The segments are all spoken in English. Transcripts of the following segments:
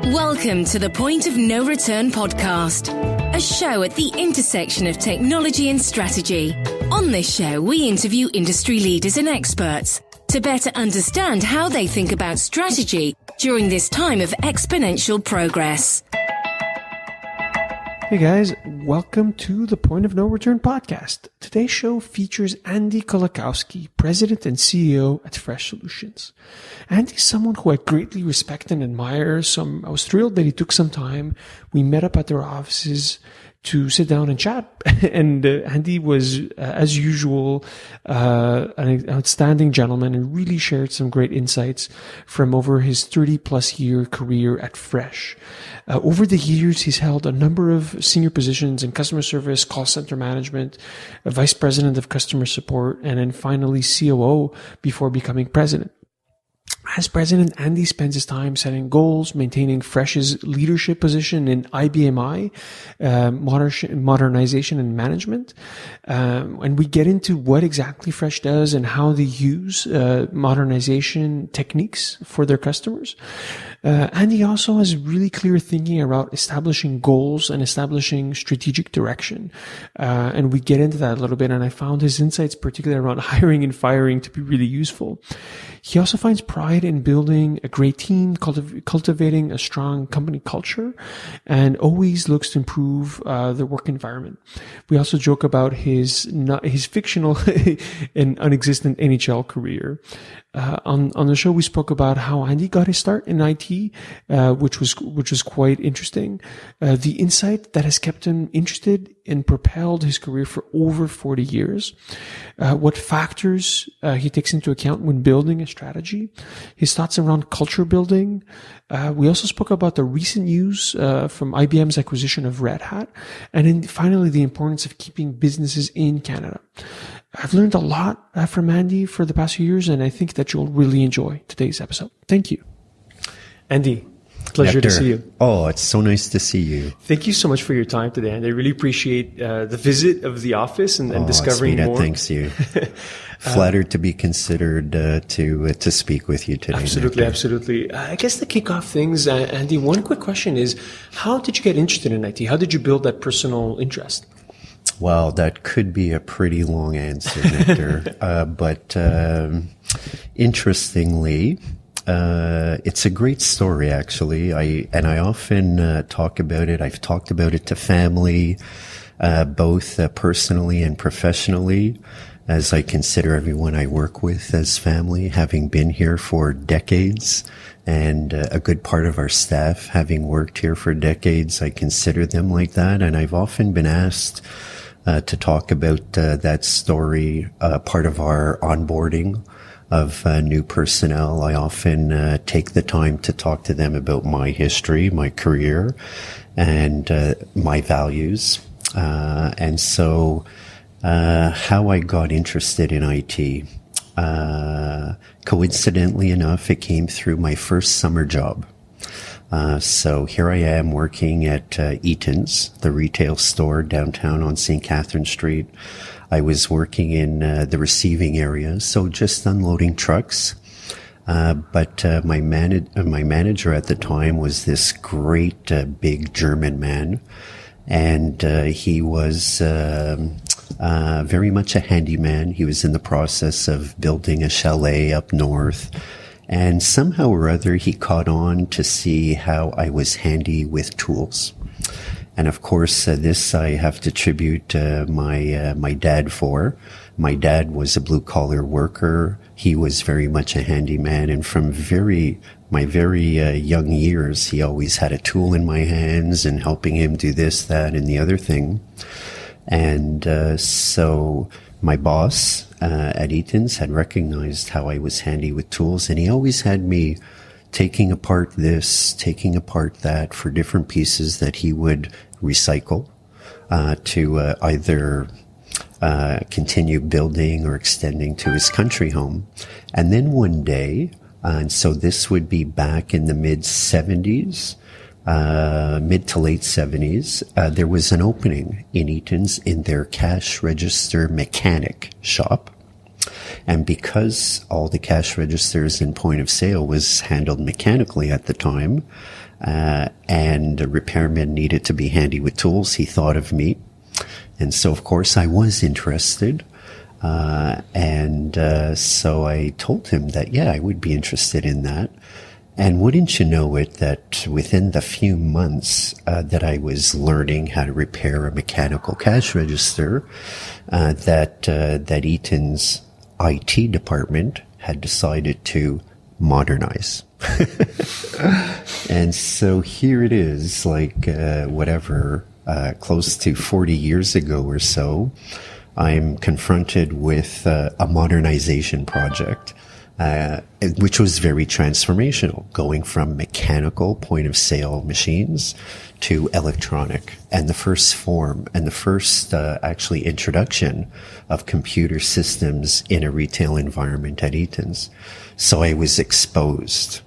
Welcome to the Point of No Return podcast, a show at the intersection of technology and strategy. On this show, we interview industry leaders and experts to better understand how they think about strategy during this time of exponential progress. Hey guys, welcome to the Point of No Return podcast. Today's show features Andy Kulakowski, President and CEO at Fresche Solutions. Andy's someone who I greatly respect and admire, so I was thrilled that he took some time. We met up at their offices to sit down and chat. And Andy was, as usual, an outstanding gentleman and really shared some great insights from over his 30-plus year career at Fresche. Over the years, he's held a number of senior positions in customer service, call center management, vice president of customer support, and then finally COO before becoming president. As president, Andy spends his time setting goals, maintaining Fresche's leadership position in IBMI, modernization and management. And we get into what exactly Fresche does and how they use modernization techniques for their customers. Andy also has really clear thinking around establishing goals and establishing strategic direction. And we get into that a little bit. And I found his insights, particularly around hiring and firing, to be really useful. He also finds pride in building a great team, cultivating a strong company culture, and always looks to improve the work environment. We also joke about his fictional and unexistent NHL career. On the show, we spoke about how Andy got his start in IT, which was quite interesting. The insight that has kept him interested and propelled his career for over 40 years. What factors he takes into account when building a strategy. His thoughts around culture building. We also spoke about the recent news from IBM's acquisition of Red Hat. And then finally, the importance of keeping businesses in Canada. I've learned a lot from Andy for the past few years, and I think that you'll really enjoy today's episode. Thank you. Andy, pleasure to see you. Oh, it's so nice to see you. Thank you so much for your time today, and I really appreciate the visit of the office and discovering more. Thanks you. Flattered to be considered to speak with you today. Absolutely, absolutely. I guess to kick off things, Andy, one quick question is, how did you get interested in IT? How did you build that personal interest? Well, that could be a pretty long answer, Nectar. But interestingly, it's a great story, actually. I often talk about it. I've talked about it to family, both personally and professionally, as I consider everyone I work with as family, having been here for decades, and a good part of our staff having worked here for decades. I consider them like that, and I've often been asked to talk about that story, part of our onboarding of new personnel. I often take the time to talk to them about my history, my career, and my values. And so how I got interested in IT. Coincidentally enough, it came through my first summer job. So here I am working at Eaton's, the retail store downtown on St. Catherine Street. I was working in the receiving area, so just unloading trucks. But my manager at the time was this great big German man, and he was very much a handyman. He was in the process of building a chalet up north. And somehow or other, he caught on to see how I was handy with tools. And of course, this I have to tribute my dad for. My dad was a blue-collar worker. He was very much a handyman. And from my very young years, he always had a tool in my hands and helping him do this, that, and the other thing. And so my boss at Eaton's had recognized how I was handy with tools, and he always had me taking apart this, taking apart that for different pieces that he would recycle to either continue building or extending to his country home. And then one day, and so this would be back in the mid-70s, mid to late 70s, there was an opening in Eaton's in their cash register mechanic shop. And because all the cash registers and point of sale was handled mechanically at the time, and a repairman needed to be handy with tools. He thought of me. And so, of course, I was interested. So I told him that, I would be interested in that. And wouldn't you know it, that within the few months that I was learning how to repair a mechanical cash register, that Eaton's IT department had decided to modernize. And so here it is, close to 40 years ago or so, I'm confronted with a modernization project, which was very transformational, going from mechanical point of sale machines to electronic, and the first form and the first actually introduction of computer systems in a retail environment at Eaton's. So I was exposed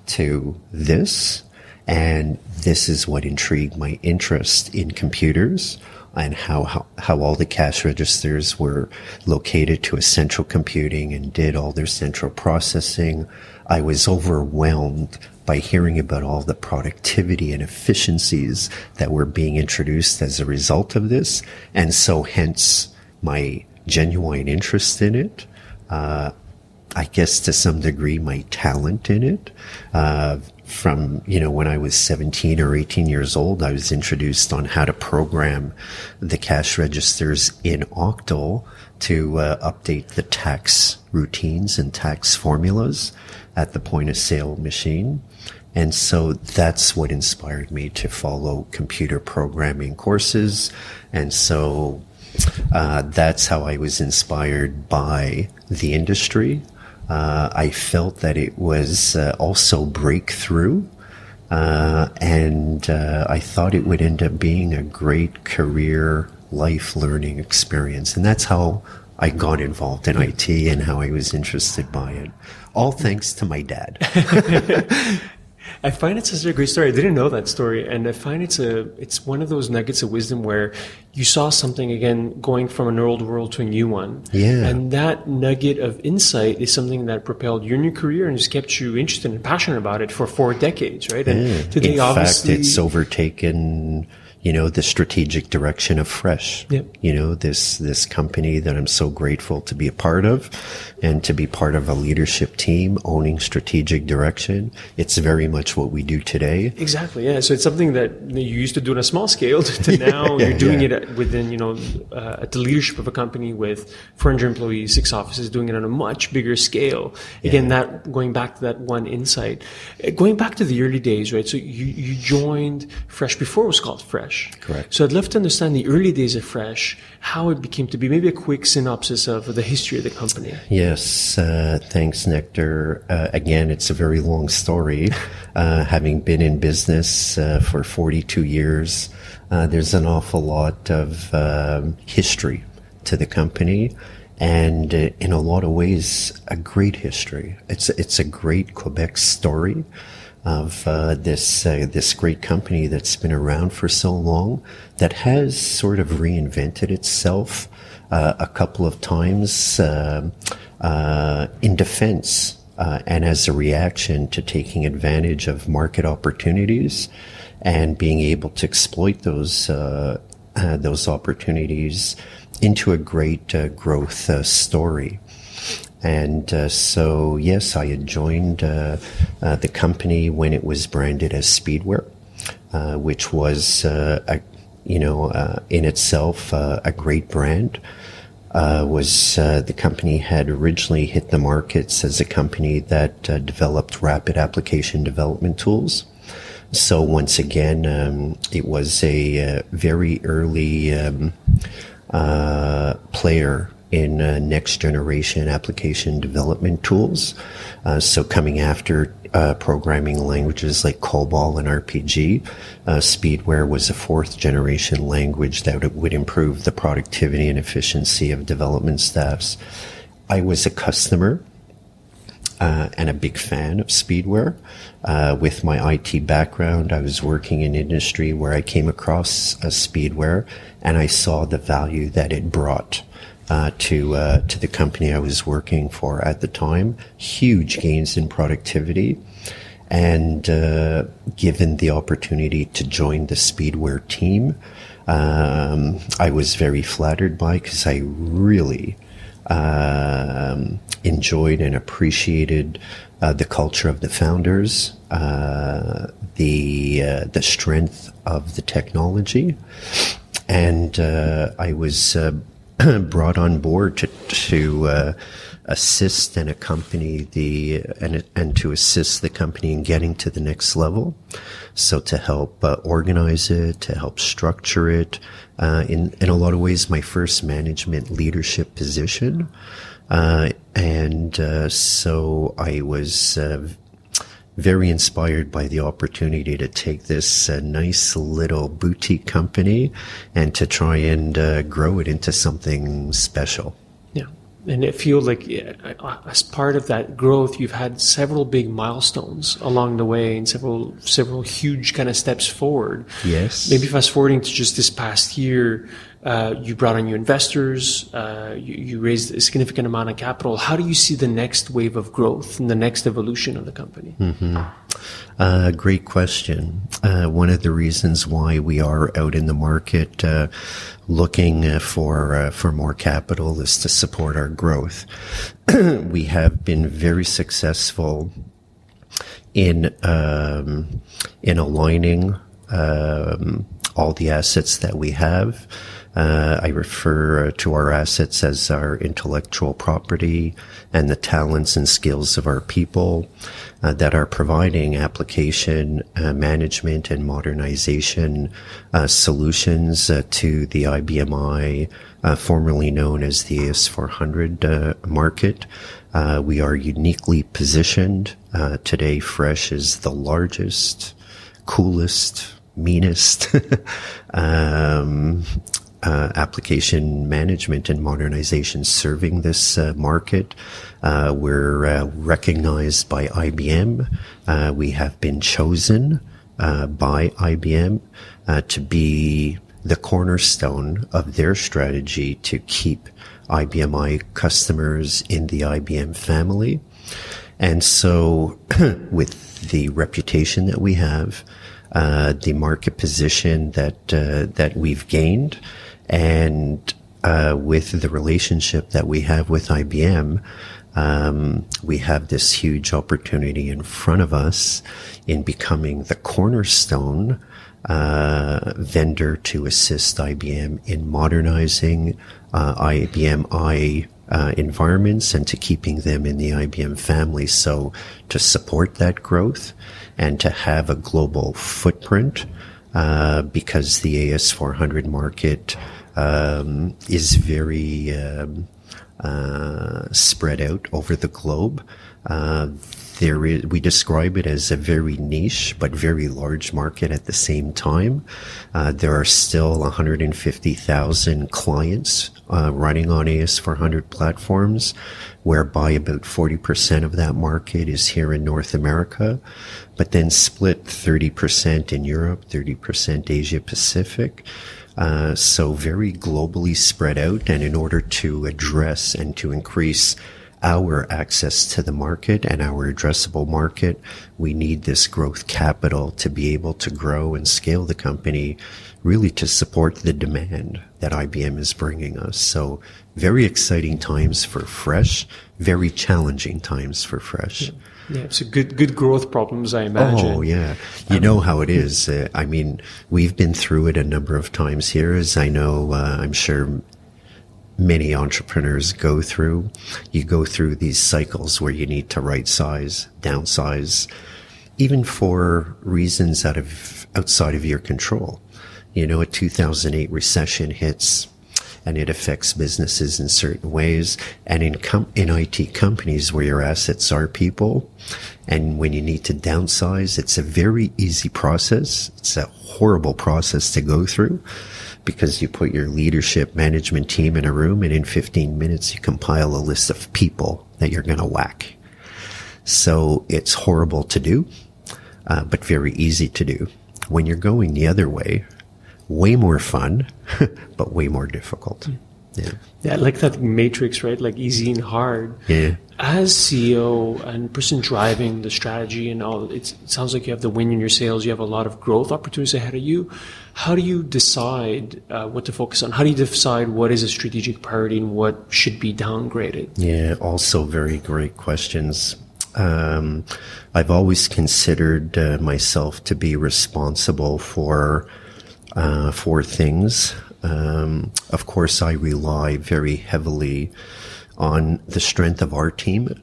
to this, and this is what intrigued my interest in computers, and how all the cash registers were located to a central computing and did all their central processing. I was overwhelmed by hearing about all the productivity and efficiencies that were being introduced as a result of this. And so hence my genuine interest in it. I guess to some degree my talent in it. From, when I was 17 or 18 years old, I was introduced on how to program the cash registers in Octal to update the tax routines and tax formulas at the point of sale machine. And so that's what inspired me to follow computer programming courses. And so that's how I was inspired by the industry. I felt that it was also breakthrough, and I thought it would end up being a great career life learning experience. And that's how I got involved in IT and how I was interested by it. All thanks to my dad. I find it such a great story. I didn't know that story, and I find it's one of those nuggets of wisdom where you saw something again going from an old world to a new one. Yeah. And that nugget of insight is something that propelled you in your career and just kept you interested and passionate about it for 4 decades, right? And today, in obviously, fact, it's overtaken, the strategic direction of Fresh. Yep. This company that I'm so grateful to be a part of, and to be part of a leadership team owning strategic direction. It's very much what we do today. Exactly. Yeah. So it's something that you used to do on a small scale to now you're doing it within, at the leadership of a company with 400 employees, 6 offices, doing it on a much bigger scale. Again, that going back to that one insight, going back to the early days, right? So you joined Fresh before it was called Fresh. Correct. So I'd love to understand the early days of Fresh, how it became to be, maybe a quick synopsis of the history of the company. Yes, thanks, Nectar. Again, it's a very long story. Having been in business for 42 years, there's an awful lot of history to the company, and in a lot of ways, a great history. It's a great Quebec story of this great company that's been around for so long, that has sort of reinvented itself a couple of times in defense and as a reaction to taking advantage of market opportunities and being able to exploit those opportunities into a great growth story. And so, yes, I had joined the company when it was branded as Speedware, which was, in itself a great brand. The company had originally hit the markets as a company that developed rapid application development tools. So once again, it was a very early player in next generation application development tools. So coming after programming languages like COBOL and RPG, Speedware was a 4th generation language that would improve the productivity and efficiency of development staffs. I was a customer and a big fan of Speedware. With my IT background, I was working in industry where I came across Speedware, and I saw the value that it brought to the company I was working for at the time. Huge gains in productivity. And given the opportunity to join the Speedware team, I was very flattered by, because I really enjoyed and appreciated the culture of the founders, the strength of the technology, and I was brought on board to assist and accompany and to assist the company in getting to the next level. So to help organize it, to help structure it, in a lot of ways, my first management leadership position. So I was very inspired by the opportunity to take this nice little boutique company and to try and grow it into something special. Yeah. And it feels like as part of that growth, you've had several big milestones along the way and several huge kind of steps forward. Yes. Maybe fast forwarding to just this past year, you brought on new investors, you raised a significant amount of capital. How do you see the next wave of growth and the next evolution of the company? Great question. One of the reasons why we are out in the market looking for more capital is to support our growth. We have been very successful in aligning all the assets that we have. I refer to our assets as our intellectual property and the talents and skills of our people that are providing application management and modernization solutions to the IBMI, formerly known as the AS400 market. We are uniquely positioned. Today, Fresh is the largest, coolest, meanest application management and modernization serving this market. We're recognized by IBM. We have been chosen by IBM to be the cornerstone of their strategy to keep IBMI customers in the IBM family. And so with the reputation that we have, the market position that we've gained, and with the relationship that we have with IBM, we have this huge opportunity in front of us in becoming the cornerstone vendor to assist IBM in modernizing IBM environments and to keeping them in the IBM family. So to support that growth and to have a global footprint, because the AS400 market is very spread out over the globe. We describe it as a very niche but very large market at the same time. There are still 150,000 clients running on AS400 platforms, whereby about 40% of that market is here in North America, but then split 30% in Europe, 30% Asia Pacific. So very globally spread out. And in order to address and to increase our access to the market and our addressable market, we need this growth capital to be able to grow and scale the company, really to support the demand that IBM is bringing us. So very exciting times for Fresh, very challenging times for Fresh. Yeah, it's a good growth problems, I imagine. Oh, yeah. You know how it is. I mean, we've been through it a number of times here, as I know, I'm sure many entrepreneurs go through. You go through these cycles where you need to right size, downsize, even for reasons outside of your control. You know, a 2008 recession hits and it affects businesses in certain ways. And in IT companies where your assets are people, and when you need to downsize, it's a very easy process. It's a horrible process to go through, because you put your leadership management team in a room and in 15 minutes you compile a list of people that you're going to whack. So it's horrible to do, but very easy to do. When you're going the other way, way more fun, but way more difficult. Yeah, like that matrix, right? Like easy and hard. Yeah. As CEO and person driving the strategy and all, it sounds like you have the wind in your sails. You have a lot of growth opportunities ahead of you. How do you decide what to focus on? How do you decide what is a strategic priority and what should be downgraded? Yeah, also very great questions. I've always considered myself to be responsible for things. Of course, I rely very heavily on the strength of our team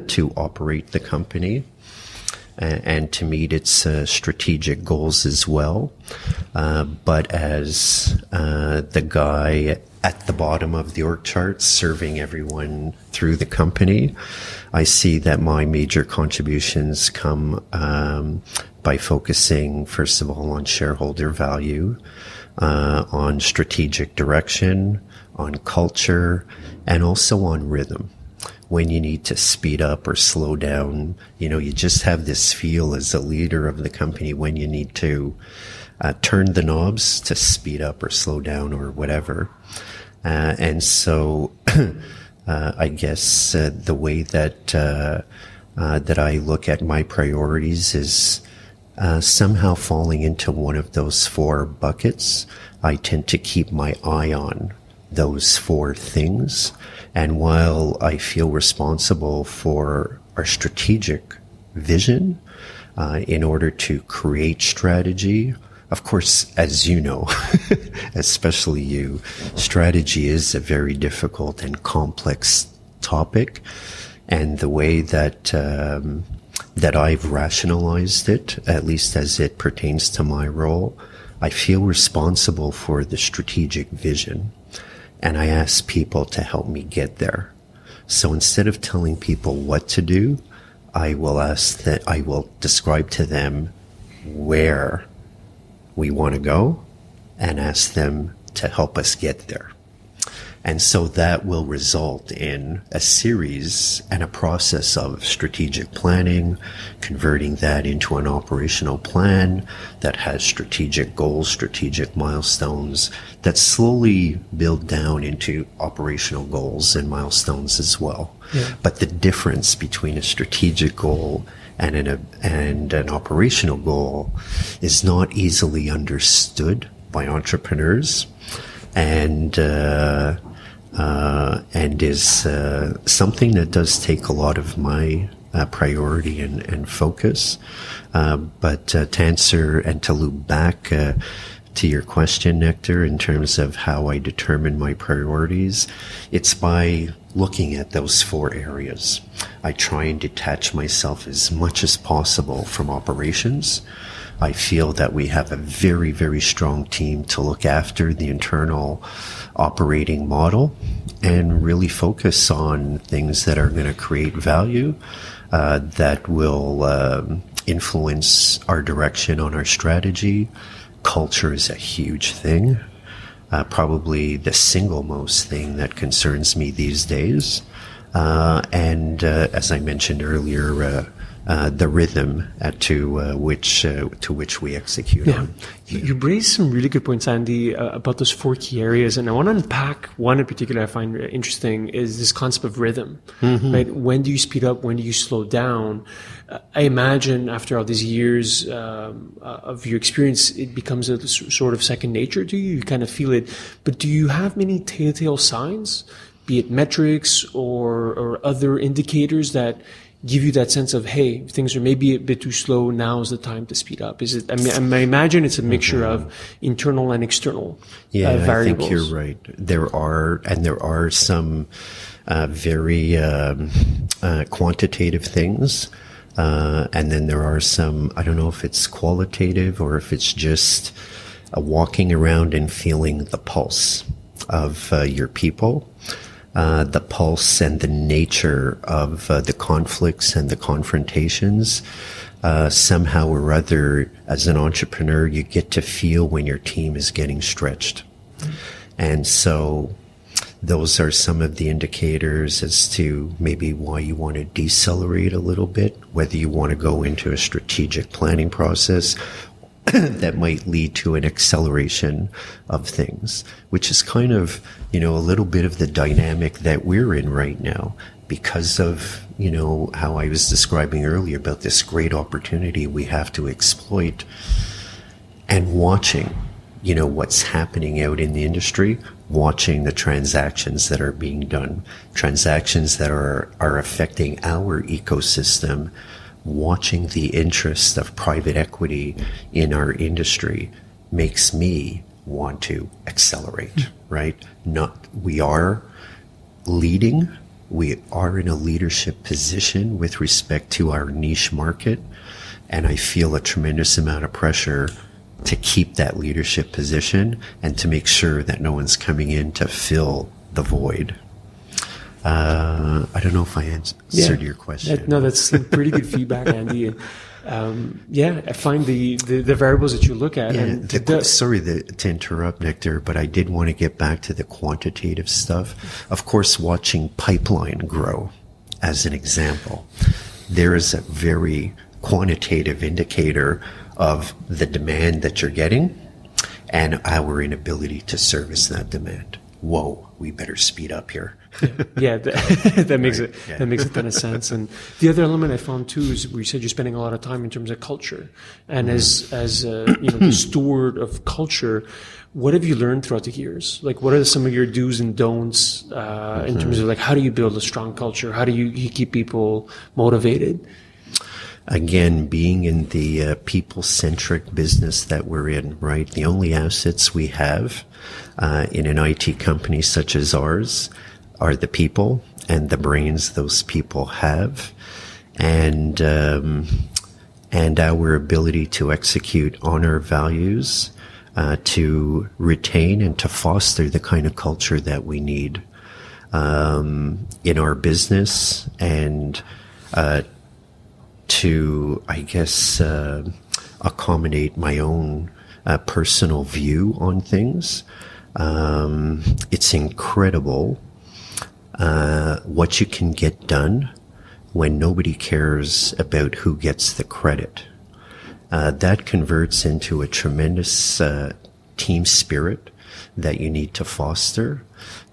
to operate the company and to meet its strategic goals as well. But as the guy at the bottom of the org chart serving everyone through the company, I see that my major contributions come by focusing, first of all, on shareholder value, on strategic direction, on culture, and also on rhythm. When you need to speed up or slow down, you just have this feel as a leader of the company when you need to turn the knobs to speed up or slow down or whatever. And so I guess the way that I look at my priorities is somehow falling into one of those four buckets. I tend to keep my eye on those four things. And while I feel responsible for our strategic vision, in order to create strategy, of course, as you know, especially you, strategy is a very difficult and complex topic. And the way that I've rationalized it, at least as it pertains to my role, I feel responsible for the strategic vision. And I ask people to help me get there. So instead of telling people what to do, I will describe to them where we want to go and ask them to help us get there. And so that will result in a series and a process of strategic planning, converting that into an operational plan that has strategic goals, strategic milestones that slowly build down into operational goals and milestones as well. Yeah. But the difference between a strategic goal and an operational goal is not easily understood by entrepreneurs, and is something that does take a lot of my priority and focus. But to answer and to loop back to your question, Nectar, in terms of how I determine my priorities, it's by looking at those four areas. I try and detach myself as much as possible from operations. I feel that we have a very, very strong team to look after the internal operating model and really focus on things that are going to create value, that will influence our direction on our strategy. Culture is a huge thing, probably the single most thing that concerns me these days. And as I mentioned earlier, the rhythm to which we execute on. You raised some really good points, Andy, about those four key areas, and I want to unpack one in particular I find interesting is this concept of rhythm. Mm-hmm. Right? When do you speed up? When do you slow down? I imagine after all these years of your experience, it becomes a sort of second nature to you. You kind of feel it. But do you have many telltale signs, be it metrics or other indicators that give you that sense of, hey, things are maybe a bit too slow, now is the time to speed up? Is it? I imagine it's a mixture of internal and external variables. I think you're right. There are some very quantitative things, and then there are some, I don't know if it's qualitative or if it's just walking around and feeling the pulse of your people. The pulse and the nature of the conflicts and the confrontations. Somehow or other, as an entrepreneur, you get to feel when your team is getting stretched. And so those are some of the indicators as to maybe why you want to decelerate a little bit, whether you want to go into a strategic planning process that might lead to an acceleration of things, which is kind of, a little bit of the dynamic that we're in right now because of, how I was describing earlier about this great opportunity we have to exploit, and watching, what's happening out in the industry, watching the transactions that are being done, transactions that are affecting our ecosystem, watching the interest of private equity in our industry makes me want to accelerate, right? We are leading. We are in a leadership position with respect to our niche market. And I feel a tremendous amount of pressure to keep that leadership position and to make sure that no one's coming in to fill the void. I don't know if I answered your question. No, that's some pretty good feedback, Andy. I find the variables that you look at. Sorry to interrupt, Nectar, but I did want to get back to the quantitative stuff. Of course, watching pipeline grow, as an example, there is a very quantitative indicator of the demand that you're getting and our inability to service that demand. Whoa, we better speed up here. That makes it. Yeah. That makes a ton of sense. And the other element I found too is where you said you're spending a lot of time in terms of culture, and as the steward of culture, what have you learned throughout the years? Like, what are some of your do's and don'ts in terms of like how do you build a strong culture? How do you keep people motivated? Again, being in the people-centric business that we're in, right? The only assets we have in an IT company such as ours are the people and the brains those people have, and our ability to execute on our values, to retain and to foster the kind of culture that we need in our business, and to, I guess, accommodate my own personal view on things. It's incredible what you can get done when nobody cares about who gets the credit. That converts into a tremendous team spirit that you need to foster,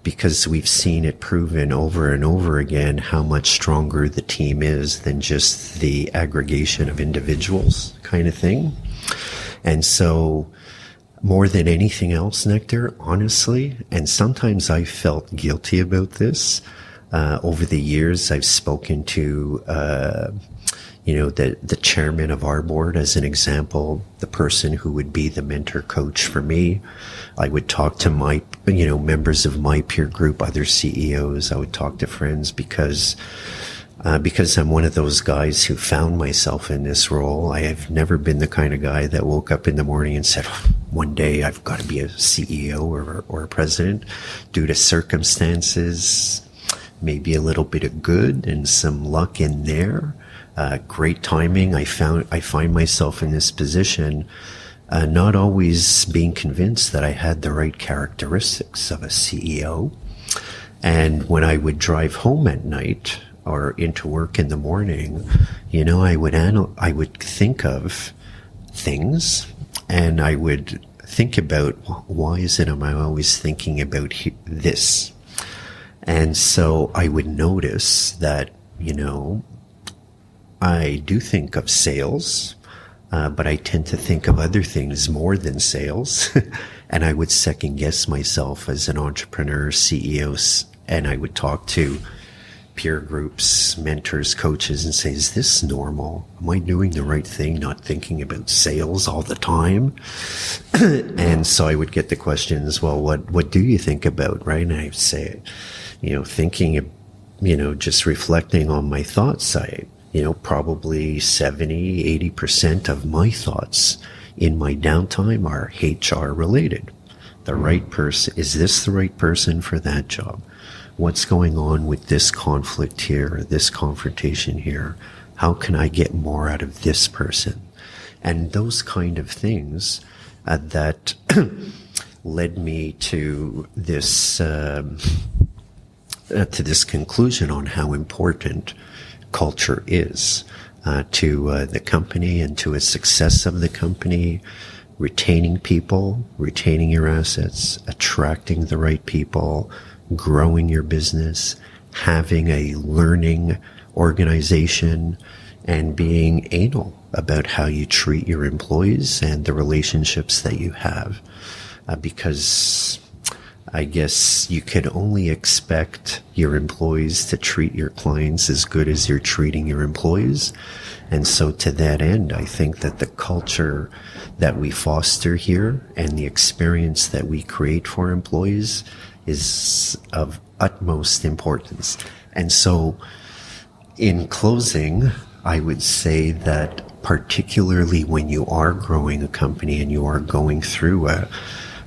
because we've seen it proven over and over again how much stronger the team is than just the aggregation of individuals kind of thing. And so more than anything else, Nectar, honestly, and sometimes I felt guilty about this, over the years I've spoken to the chairman of our board, as an example, the person who would be the mentor coach for me. I would talk to my, members of my peer group, other CEOs. I would talk to friends because I'm one of those guys who found myself in this role. I have never been the kind of guy that woke up in the morning and said, one day I've got to be a CEO or a president. Due to circumstances, maybe a little bit of good and some luck in there. Great timing. I find myself in this position, not always being convinced that I had the right characteristics of a CEO. And when I would drive home at night or into work in the morning, I would think of things, and I would think about, why is it am I always thinking about this? And so I would notice that, I do think of sales, but I tend to think of other things more than sales. And I would second guess myself as an entrepreneur, CEO, and I would talk to peer groups, mentors, coaches, and say, is this normal? Am I doing the right thing, not thinking about sales all the time? And so I would get the questions, well, what do you think about, right? And I would say, thinking, just reflecting on my thoughts, probably 70, 80% of my thoughts in my downtime are HR related. The right person, is this the right person for that job? What's going on with this conflict here, this confrontation here? How can I get more out of this person? And those kind of things that led me to this conclusion on how important culture is. to the company and to a success of the company, retaining people, retaining your assets, attracting the right people, growing your business, having a learning organization, and being anal about how you treat your employees and the relationships that you have. Because I guess you could only expect your employees to treat your clients as good as you're treating your employees. And so to that end, I think that the culture that we foster here and the experience that we create for employees is of utmost importance. And so in closing, I would say that particularly when you are growing a company and you are going through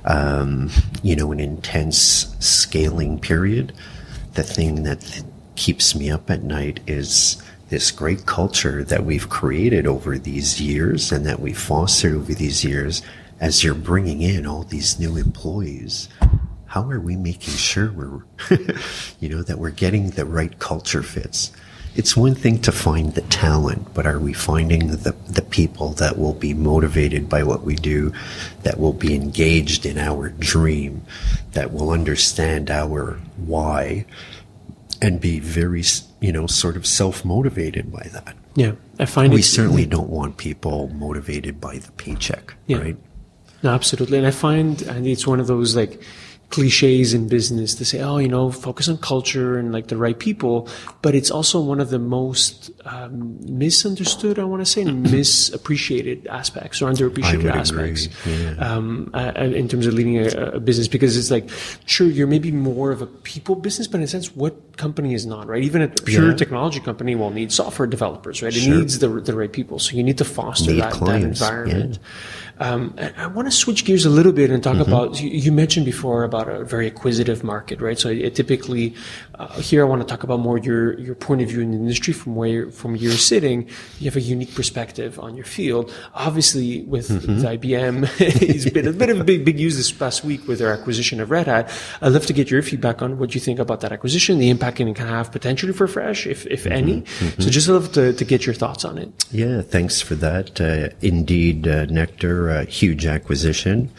an intense scaling period, the thing that keeps me up at night is this great culture that we've created over these years and that we've fostered over these years. As you're bringing in all these new employees, how are we making sure we're, that we're getting the right culture fits? It's one thing to find the talent, but are we finding the people that will be motivated by what we do, that will be engaged in our dream, that will understand our why, and be very, sort of self-motivated by that? Yeah, I find we certainly don't want people motivated by the paycheck, right? No, absolutely. And I find, Andy, it's one of those cliches in business to say, focus on culture and the right people, but it's also one of the most misunderstood, I want to say, and misappreciated aspects or underappreciated aspects in terms of leading a business, because it's sure, you're maybe more of a people business, but in a sense, what company is not, right? Even a pure technology company will need software developers, right? It needs the right people. So you need to foster that environment. I want to switch gears a little bit and talk about, you mentioned before about a very acquisitive market, right? So it typically, here I want to talk about more your point of view in the industry from where you're sitting. You have a unique perspective on your field. Obviously, with IBM, it's been a bit of a big news this past week with their acquisition of Red Hat. I'd love to get your feedback on what you think about that acquisition, the impact it can have potentially for Fresh, if any. So just love to get your thoughts on it. Yeah, thanks for that. Indeed, Nectar, a huge acquisition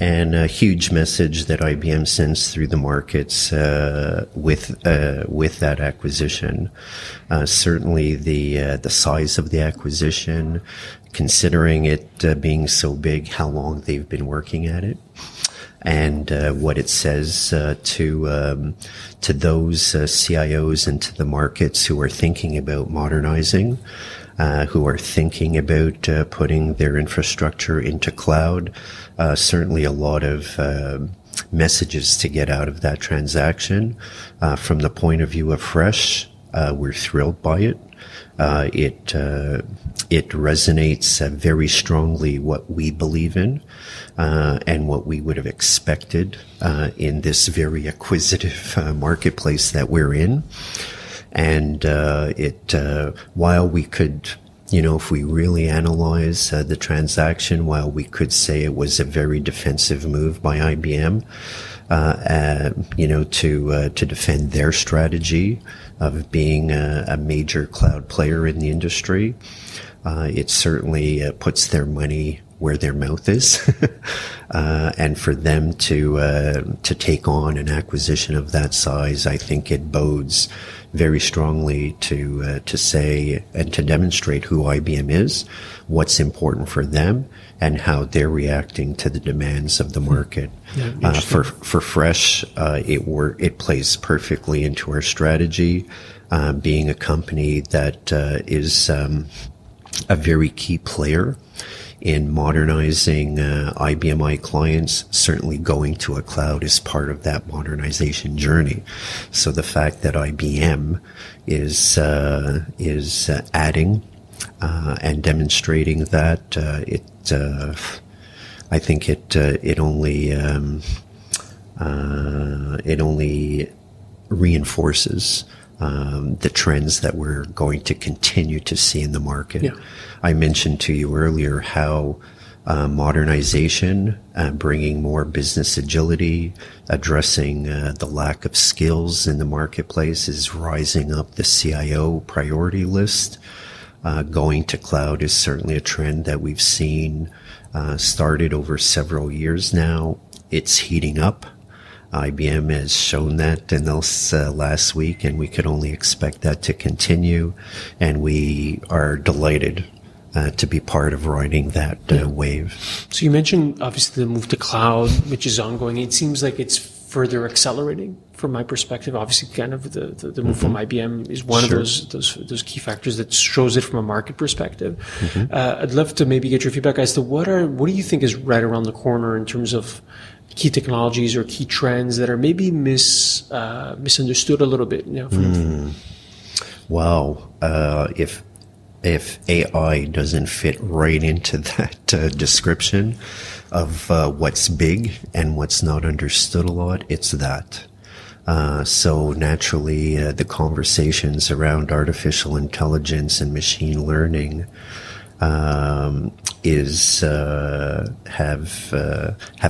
and a huge message that IBM sends through the markets with that acquisition. Certainly the size of the acquisition, considering it being so big, how long they've been working at it, and what it says to those CIOs and to the markets who are thinking about modernizing, who are thinking about putting their infrastructure into cloud. Certainly a lot of messages to get out of that transaction. From the point of view of Fresh, we're thrilled by it. It resonates very strongly what we believe in and what we would have expected in this very acquisitive marketplace that we're in. And while we could, if we really analyze the transaction, while we could say it was a very defensive move by IBM, to defend their strategy of being a major cloud player in the industry, it certainly puts their money where their mouth is, and for them to take on an acquisition of that size, I think it bodes very strongly to say and to demonstrate who IBM is, what's important for them, and how they're reacting to the demands of the market. For Fresh, it plays perfectly into our strategy, being a company that is a very key player in modernizing IBM clients. Certainly going to a cloud is part of that modernization journey. So the fact that IBM is adding and demonstrating that, I think it only reinforces the trends that we're going to continue to see in the market. Yeah. I mentioned to you earlier how modernization, bringing more business agility, addressing the lack of skills in the marketplace is rising up the CIO priority list. Going to cloud is certainly a trend that we've seen started over several years now. It's heating up. IBM has shown that in this last week, and we could only expect that to continue. And we are delighted to be part of riding that wave. So you mentioned, obviously, the move to cloud, which is ongoing. It seems like it's further accelerating from my perspective. Obviously, kind of the move from IBM is one of those key factors that shows it from a market perspective. I'd love to maybe get your feedback as to what do you think is right around the corner in terms of key technologies or key trends that are maybe misunderstood a little bit. Wow. If AI doesn't fit right into that description of what's big and what's not understood a lot, it's that. So naturally, the conversations around artificial intelligence and machine learning have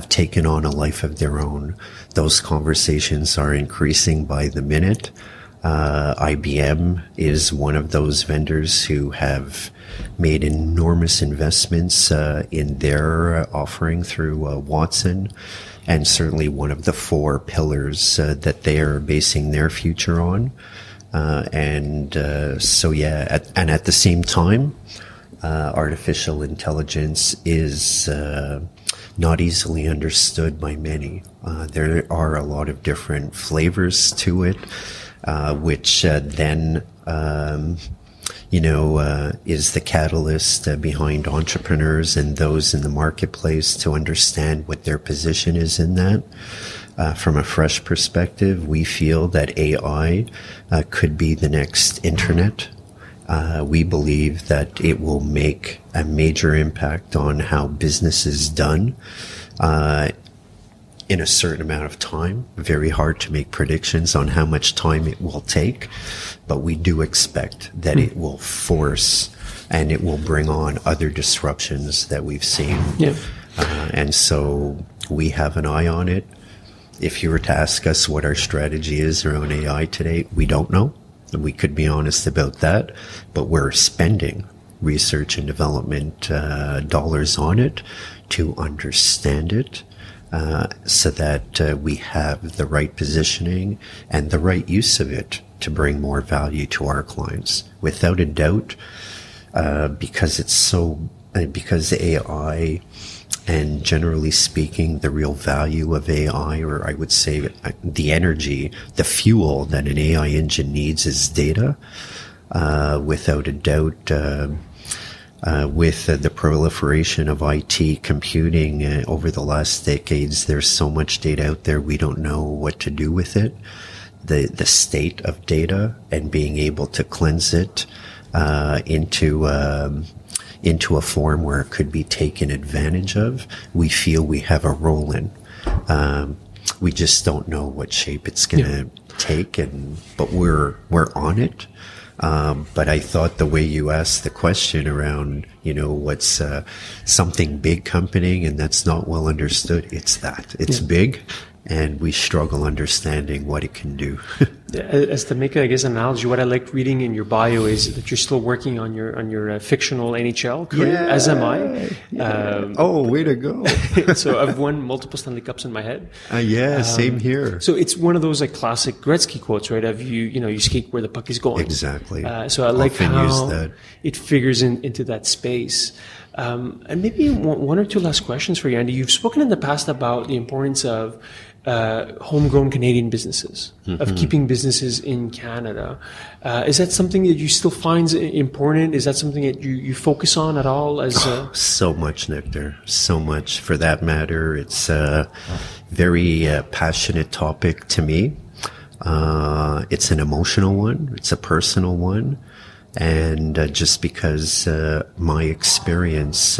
taken on a life of their own. Those conversations are increasing by the minute. IBM is one of those vendors who have made enormous investments in their offering through Watson, and certainly one of the 4 pillars that they are basing their future on. And at the same time, artificial intelligence is not easily understood by many. There are a lot of different flavors to it, which then is the catalyst behind entrepreneurs and those in the marketplace to understand what their position is in that. From a Fresh perspective, we feel that AI could be the next internet. We believe that it will make a major impact on how business is done in a certain amount of time. Very hard to make predictions on how much time it will take, but we do expect that it will force and it will bring on other disruptions that we've seen. And so we have an eye on it. If you were to ask us what our strategy is around AI today, we don't know. We could be honest about that, but we're spending research and development dollars on it to understand it, so that we have the right positioning and the right use of it to bring more value to our clients. Without a doubt, because AI, and generally speaking, the real value of AI, or I would say the energy, the fuel that an AI engine needs is data. Without a doubt, with the proliferation of IT computing over the last decades, there's so much data out there, we don't know what to do with it. The state of data and being able to cleanse it into a form where it could be taken advantage of, we feel we have a role in. We just don't know what shape it's going to take, but we're on it. But I thought the way you asked the question around, what's something big happening and that's not well understood, it's that. It's big, and we struggle understanding what it can do. As to make, I guess, an analogy, what I liked reading in your bio is that you're still working on your fictional NHL career, as am I. Way to go. So I've won multiple Stanley Cups in my head. Same here. So it's one of those like classic Gretzky quotes, right? Of you skate where the puck is going. Exactly. So I like Often how use that. It figures into that space. And maybe one or two last questions for you, Andy. You've spoken in the past about the importance of homegrown Canadian businesses, of keeping businesses in Canada. Is that something that you still find important? Is that something that you focus on at all? So much, Nectar. So much. For that matter, it's a very passionate topic to me. It's an emotional one. It's a personal one. And just because my experience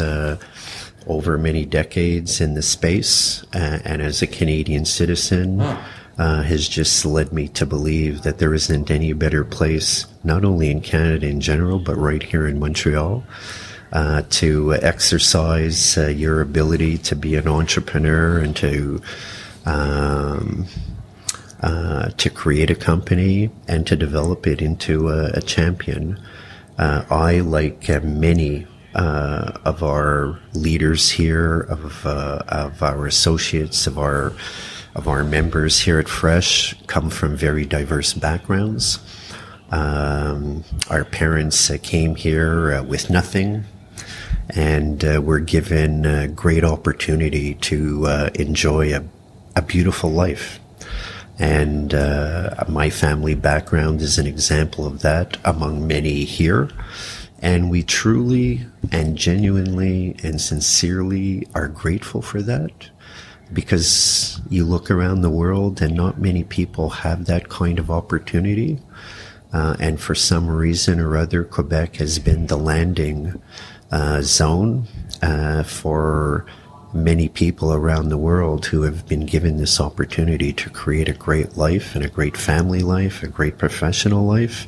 over many decades in the space and as a Canadian citizen has just led me to believe that there isn't any better place, not only in Canada in general, but right here in Montreal, to exercise your ability to be an entrepreneur and to create a company and to develop it into a champion. I, like many of our leaders here, of our associates, of our members here at Fresh, come from very diverse backgrounds. Our parents came here with nothing, and were given a great opportunity to enjoy a beautiful life. And my family background is an example of that among many here. And we truly and genuinely and sincerely are grateful for that, because you look around the world and not many people have that kind of opportunity. And for some reason or other, Quebec has been the landing zone for many people around the world who have been given this opportunity to create a great life and a great family life, a great professional life.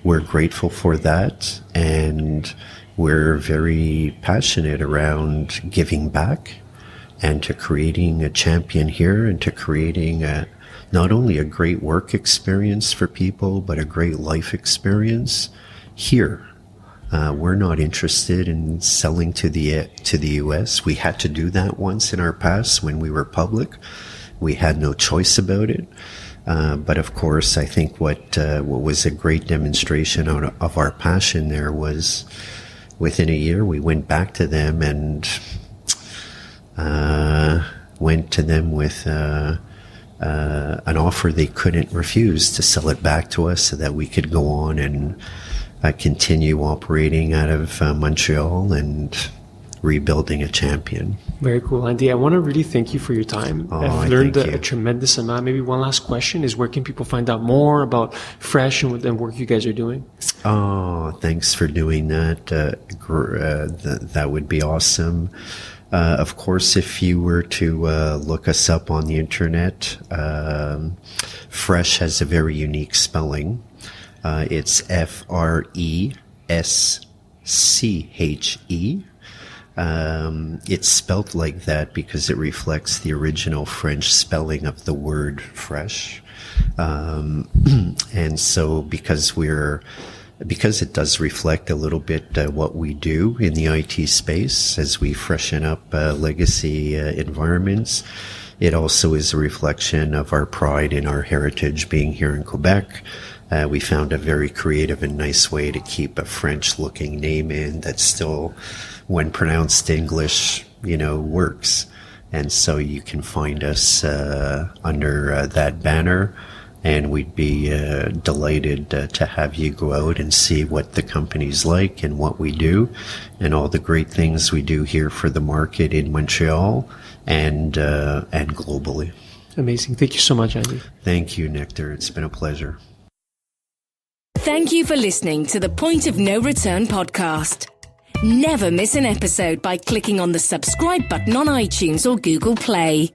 We're grateful for that, and we're very passionate around giving back and to creating a champion here, and to creating not only a great work experience for people, but a great life experience here. We're not interested in selling to the U.S. We had to do that once in our past when we were public. We had no choice about it. But of course, I think what was a great demonstration of our passion there was, within a year, we went back to them and went to them with an offer they couldn't refuse, to sell it back to us so that we could go on and continue operating out of Montreal and rebuilding a champion. Very cool, Andy. I want to really thank you for your time. I've learned a tremendous amount. Maybe one last question is, where can people find out more about Fresh and the work you guys are doing? Oh, thanks for doing that. That would be awesome. Of course, if you were to look us up on the internet, Fresh has a very unique spelling. It's Fresche. It's spelt like that because it reflects the original French spelling of the word fresh. And so because it does reflect a little bit what we do in the IT space as we freshen up legacy environments, it also is a reflection of our pride in our heritage being here in Quebec. We found a very creative and nice way to keep a French-looking name in that still, when pronounced English, works. And so you can find us under that banner, and we'd be delighted to have you go out and see what the company's like and what we do and all the great things we do here for the market in Montreal and globally. Amazing. Thank you so much, Andy. Thank you, Nectar. It's been a pleasure. Thank you for listening to the Point of No Return podcast. Never miss an episode by clicking on the subscribe button on iTunes or Google Play.